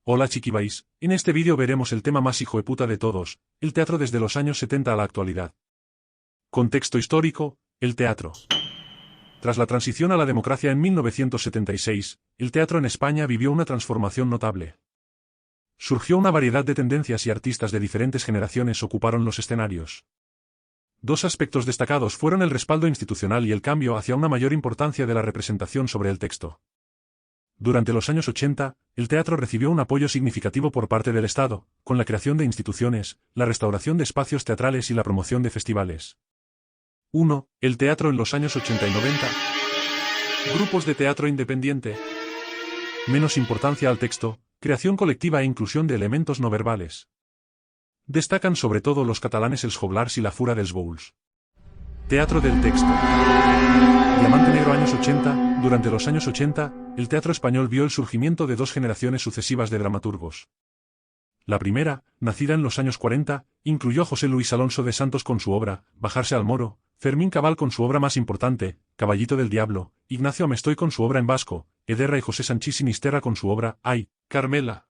Hola chiquibais, en este vídeo veremos el tema más hijoeputa de todos, el teatro desde los años 70 a la actualidad. Contexto histórico, el teatro. Tras la transición a la democracia en 1976, el teatro en España vivió una transformación notable. Surgió una variedad de tendencias y artistas de diferentes generaciones ocuparon los escenarios. Dos aspectos destacados fueron el respaldo institucional y el cambio hacia una mayor importancia de la representación sobre el texto. Durante los años 80, el teatro recibió un apoyo significativo por parte del Estado, con la creación de instituciones, la restauración de espacios teatrales y la promoción de festivales. 1. El teatro en los años 80 y 90. Grupos de teatro independiente. Menos importancia al texto, creación colectiva e inclusión de elementos no verbales. Destacan sobre todo los catalanes Els Joglars y la Fura dels Bouls. Teatro del texto. Diamante Negro años 80. Durante los años 80, el teatro español vio el surgimiento de dos generaciones sucesivas de dramaturgos. La primera, nacida en los años 40, incluyó a José Luis Alonso de Santos con su obra Bajarse al Moro, Fermín Cabal con su obra más importante, Caballito del Diablo, Ignacio Amestoy con su obra en vasco, Ederra y José Sanchís Sinisterra con su obra Ay, Carmela.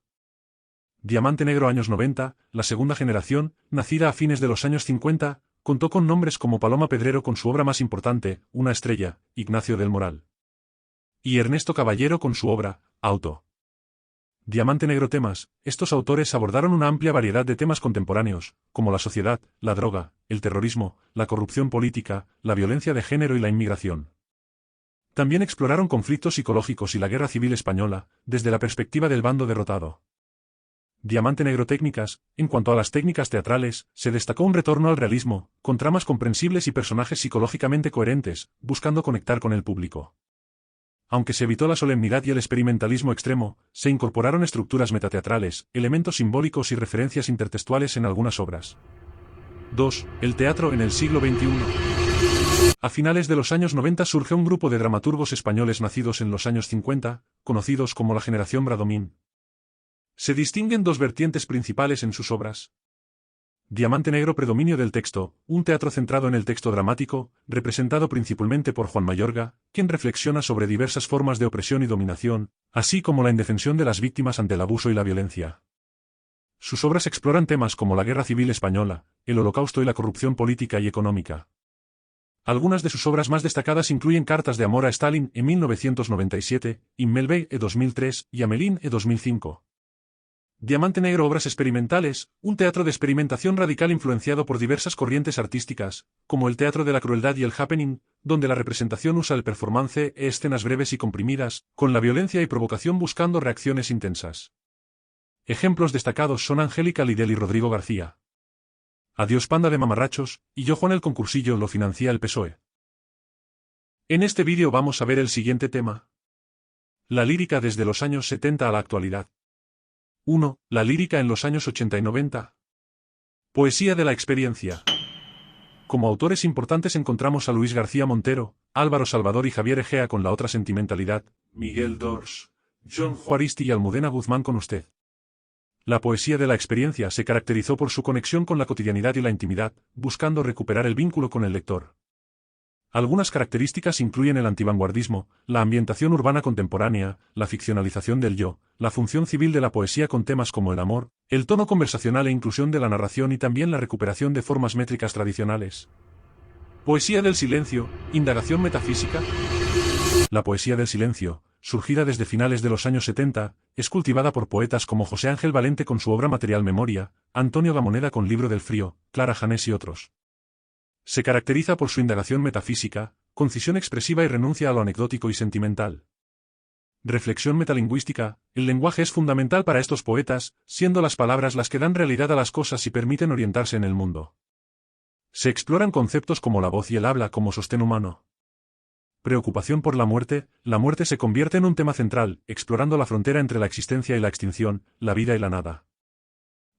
Diamante Negro años 90, la segunda generación, nacida a fines de los años 50, contó con nombres como Paloma Pedrero con su obra más importante, Una estrella, Ignacio del Moral. Y Ernesto Caballero con su obra, Auto. Diamante Negro temas. Estos autores abordaron una amplia variedad de temas contemporáneos, como la sociedad, la droga, el terrorismo, la corrupción política, la violencia de género y la inmigración. También exploraron conflictos psicológicos y la Guerra Civil Española, desde la perspectiva del bando derrotado. Diamante Negro técnicas. En cuanto a las técnicas teatrales, se destacó un retorno al realismo, con tramas comprensibles y personajes psicológicamente coherentes, buscando conectar con el público. Aunque se evitó la solemnidad y el experimentalismo extremo, se incorporaron estructuras metateatrales, elementos simbólicos y referencias intertextuales en algunas obras. 2. El teatro en el siglo XXI. A finales de los años 90 surge un grupo de dramaturgos españoles nacidos en los años 50, conocidos como la generación Bradomín. Se distinguen dos vertientes principales en sus obras. Diamante Negro predominio del texto, un teatro centrado en el texto dramático, representado principalmente por Juan Mayorga, quien reflexiona sobre diversas formas de opresión y dominación, así como la indefensión de las víctimas ante el abuso y la violencia. Sus obras exploran temas como la Guerra Civil Española, el Holocausto y la corrupción política y económica. Algunas de sus obras más destacadas incluyen Cartas de amor a Stalin en 1997, Immelbey en 2003 y Amelín en 2005. Diamante Negro obras experimentales, un teatro de experimentación radical influenciado por diversas corrientes artísticas, como el teatro de la crueldad y el happening, donde la representación usa el performance e escenas breves y comprimidas, con la violencia y provocación buscando reacciones intensas. Ejemplos destacados son Angélica Lidl y Rodrigo García. Adiós Panda de Mamarrachos, y Yo Juan el concursillo lo financia el PSOE. En este vídeo vamos a ver el siguiente tema. La lírica desde los años 70 a la actualidad. 1. La lírica en los años 80 y 90. Poesía de la experiencia. Como autores importantes encontramos a Luis García Montero, Álvaro Salvador y Javier Egea con La otra sentimentalidad, Miguel Dors, John Juaristi y Almudena Guzmán con Usted. La poesía de la experiencia se caracterizó por su conexión con la cotidianidad y la intimidad, buscando recuperar el vínculo con el lector. Algunas características incluyen el antivanguardismo, la ambientación urbana contemporánea, la ficcionalización del yo, la función civil de la poesía con temas como el amor, el tono conversacional e inclusión de la narración y también la recuperación de formas métricas tradicionales. Poesía del silencio, indagación metafísica. La poesía del silencio, surgida desde finales de los años 70, es cultivada por poetas como José Ángel Valente con su obra Material Memoria, Antonio Gamoneda con Libro del Frío, Clara Janés y otros. Se caracteriza por su indagación metafísica, concisión expresiva y renuncia a lo anecdótico y sentimental. Reflexión metalingüística. El lenguaje es fundamental para estos poetas, siendo las palabras las que dan realidad a las cosas y permiten orientarse en el mundo. Se exploran conceptos como la voz y el habla como sostén humano. Preocupación por la muerte se convierte en un tema central, explorando la frontera entre la existencia y la extinción, la vida y la nada.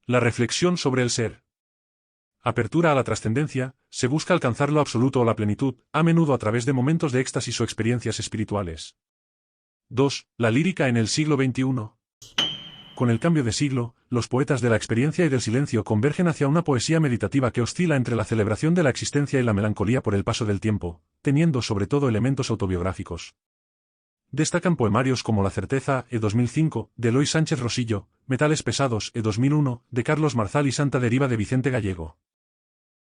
La reflexión sobre el ser. Apertura a la trascendencia, se busca alcanzar lo absoluto o la plenitud, a menudo a través de momentos de éxtasis o experiencias espirituales. 2. La lírica en el siglo XXI. Con el cambio de siglo, los poetas de la experiencia y del silencio convergen hacia una poesía meditativa que oscila entre la celebración de la existencia y la melancolía por el paso del tiempo, teniendo sobre todo elementos autobiográficos. Destacan poemarios como La certeza, 2005, de Eloy Sánchez Rosillo, Metales pesados, 2001, de Carlos Marzal y Santa deriva de Vicente Gallego.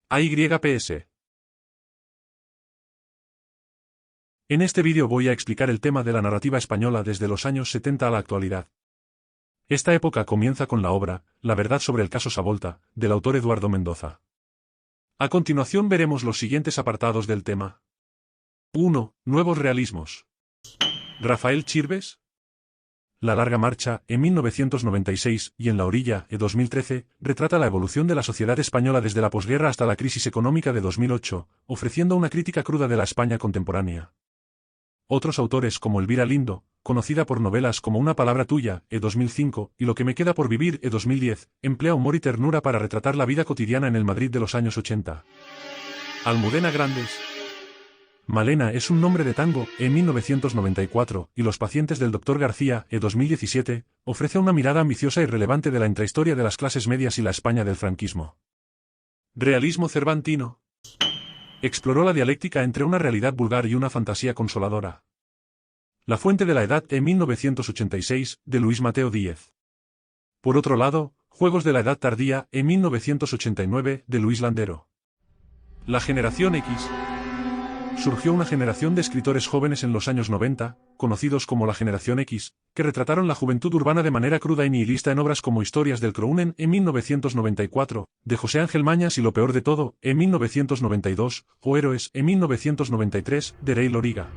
AYPS. En este vídeo voy a explicar el tema de la narrativa española desde los años 70 a la actualidad. Esta época comienza con la obra, La verdad sobre el caso Savolta, del autor Eduardo Mendoza. A continuación veremos los siguientes apartados del tema. 1. Nuevos realismos. Rafael Chirves. La larga marcha, en 1996, y En la orilla, en 2013, retrata la evolución de la sociedad española desde la posguerra hasta la crisis económica de 2008, ofreciendo una crítica cruda de la España contemporánea. Otros autores como Elvira Lindo, conocida por novelas como Una palabra tuya, 2005, y Lo que me queda por vivir, 2010, emplea humor y ternura para retratar la vida cotidiana en el Madrid de los años 80. Almudena Grandes. Malena es un nombre de tango, en 1994, y Los pacientes del Dr. García, 2017, ofrece una mirada ambiciosa y relevante de la intrahistoria de las clases medias y la España del franquismo. Realismo cervantino. Exploró la dialéctica entre una realidad vulgar y una fantasía consoladora. La fuente de la edad, en 1986, de Luis Mateo Díez. Por otro lado, Juegos de la edad tardía, en 1989, de Luis Landero. La generación X. Surgió una generación de escritores jóvenes en los años 90, conocidos como la generación X, que retrataron la juventud urbana de manera cruda y nihilista en obras como Historias del Crounen, en 1994, de José Ángel Mañas y Lo peor de todo, en 1992, o Héroes, en 1993, de Rey Loriga.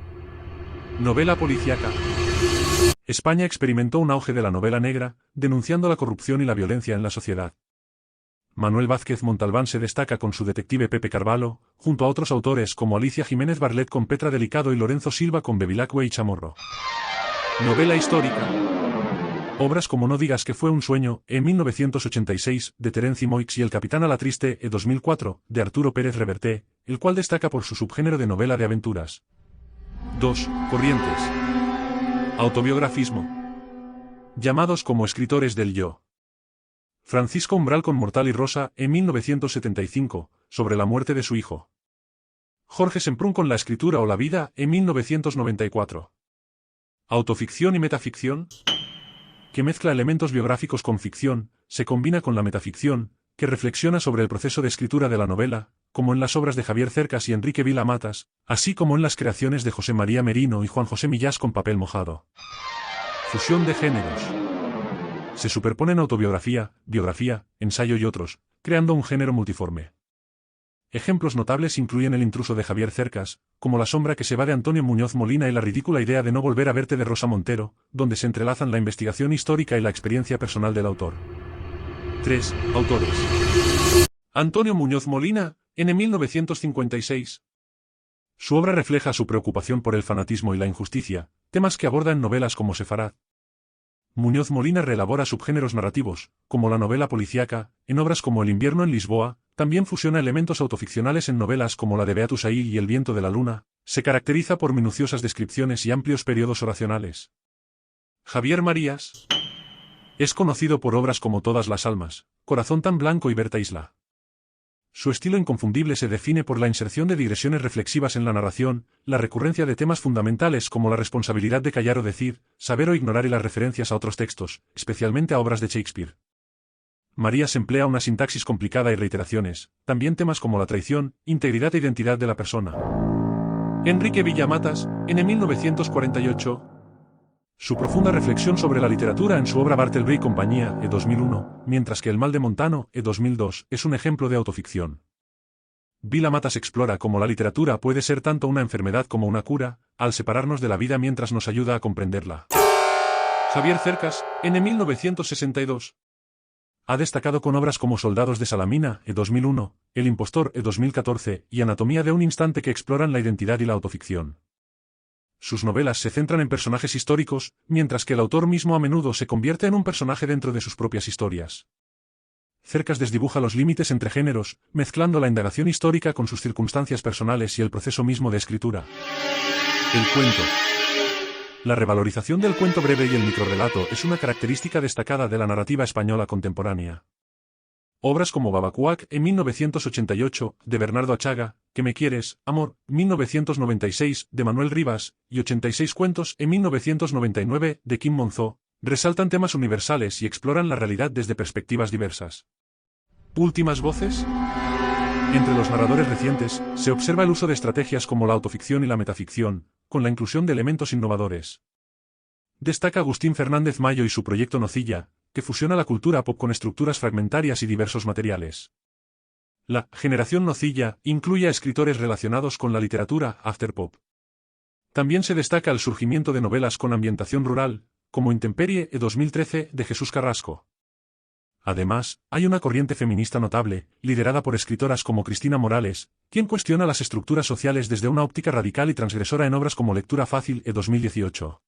Novela policíaca. España experimentó un auge de la novela negra, denunciando la corrupción y la violencia en la sociedad. Manuel Vázquez Montalbán se destaca con su detective Pepe Carvalho, junto a otros autores como Alicia Jiménez Barlet con Petra Delicado y Lorenzo Silva con Bevilacqua y Chamorro. Novela histórica. Obras como No digas que fue un sueño, en 1986, de Terence Moix y El capitán a la triste, en 2004, de Arturo Pérez Reverte, el cual destaca por su subgénero de novela de aventuras. 2. Corrientes. Autobiografismo. Llamados como escritores del yo. Francisco Umbral con Mortal y Rosa, en 1975, sobre la muerte de su hijo. Jorge Semprún con La escritura o la vida, en 1994. Autoficción y metaficción, que mezcla elementos biográficos con ficción, se combina con la metaficción, que reflexiona sobre el proceso de escritura de la novela, como en las obras de Javier Cercas y Enrique Vila Matas, así como en las creaciones de José María Merino y Juan José Millás con Papel mojado. Fusión de géneros. Se superponen autobiografía, biografía, ensayo y otros, creando un género multiforme. Ejemplos notables incluyen El intruso de Javier Cercas, como La sombra que se va de Antonio Muñoz Molina y La ridícula idea de no volver a verte de Rosa Montero, donde se entrelazan la investigación histórica y la experiencia personal del autor. 3. Autores. Antonio Muñoz Molina, en 1956. Su obra refleja su preocupación por el fanatismo y la injusticia, temas que aborda en novelas como Sefarad. Muñoz Molina reelabora subgéneros narrativos, como la novela policíaca, en obras como El invierno en Lisboa, también fusiona elementos autoficcionales en novelas como la de Beatus Ahí y El viento de la luna, se caracteriza por minuciosas descripciones y amplios periodos oracionales. Javier Marías. Es conocido por obras como Todas las almas, Corazón tan blanco y Berta Isla. Su estilo inconfundible se define por la inserción de digresiones reflexivas en la narración, la recurrencia de temas fundamentales como la responsabilidad de callar o decir, saber o ignorar y las referencias a otros textos, especialmente a obras de Shakespeare. Marías emplea una sintaxis complicada y reiteraciones, también temas como la traición, integridad e identidad de la persona. Enrique Villamatas, en 1948. Su profunda reflexión sobre la literatura en su obra Bartleby y compañía, 2001, mientras que El mal de Montano, 2002, es un ejemplo de autoficción. Vila Matas explora cómo la literatura puede ser tanto una enfermedad como una cura, al separarnos de la vida mientras nos ayuda a comprenderla. Javier Cercas, en 1962. Ha destacado con obras como Soldados de Salamina, 2001, El impostor, 2014, y Anatomía de un instante que exploran la identidad y la autoficción. Sus novelas se centran en personajes históricos, mientras que el autor mismo a menudo se convierte en un personaje dentro de sus propias historias. Cercas desdibuja los límites entre géneros, mezclando la indagación histórica con sus circunstancias personales y el proceso mismo de escritura. El cuento. La revalorización del cuento breve y el microrrelato es una característica destacada de la narrativa española contemporánea. Obras como Babacuac en 1988, de Bernardo Achaga, Que me quieres, amor, 1996, de Manuel Rivas, y 86 cuentos en 1999, de Kim Monzó, resaltan temas universales y exploran la realidad desde perspectivas diversas. ¿Últimas voces? Entre los narradores recientes, se observa el uso de estrategias como la autoficción y la metaficción, con la inclusión de elementos innovadores. Destaca Agustín Fernández Mayo y su proyecto Nocilla, que fusiona la cultura pop con estructuras fragmentarias y diversos materiales. La generación Nocilla incluye a escritores relacionados con la literatura afterpop. También se destaca el surgimiento de novelas con ambientación rural, como Intemperie e 2013 de Jesús Carrasco. Además, hay una corriente feminista notable, liderada por escritoras como Cristina Morales, quien cuestiona las estructuras sociales desde una óptica radical y transgresora en obras como Lectura Fácil e 2018.